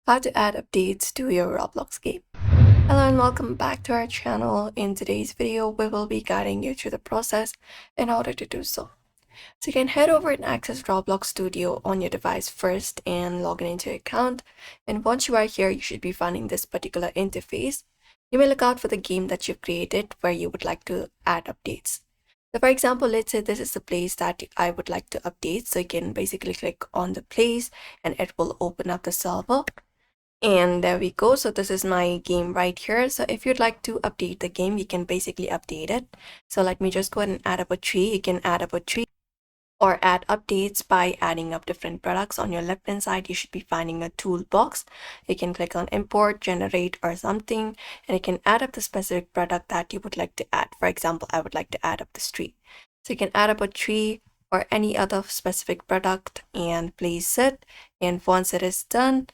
How to add updates to your Roblox game. Hello and welcome back to our channel. In today's video, we will be guiding you through the process in order to do so. So you can head over and access Roblox Studio on your device first and log in into your account. And once you are here, you should be finding this particular interface. You may look out for the game that you've created where you would like to add updates. So for example, let's say this is the place that I would like to update. So you can basically click on the place and it will open up the server. And there we go. So this is my game right here. So if you'd like to update the game, you can basically update it. So let me just go ahead and add up a tree. You can add up a tree or add updates by adding up different products. On your left hand side, you should be finding a toolbox. You can click on import, generate or something, and you can add up the specific product that you would like to add. For example, I would like to add up this tree. So you can add up a tree or any other specific product and place it. And once it is done,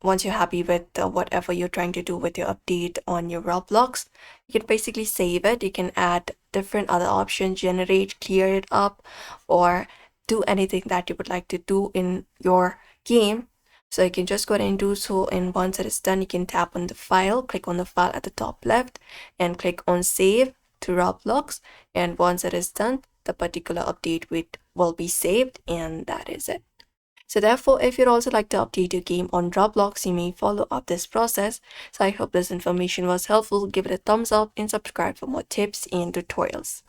once you're happy with whatever you're trying to do with your update on your Roblox, you can basically save it. You can add different other options, generate, clear it up, or do anything that you would like to do in your game. So you can just go ahead and do so, and once it is done, you can tap on the file, click on the file at the top left, and click on save to Roblox. And once it is done, the particular update will be saved, and that is it. So therefore, if you'd also like to update your game on Roblox, you may follow up this process. So I hope this information was helpful. Give it a thumbs up and subscribe for more tips and tutorials.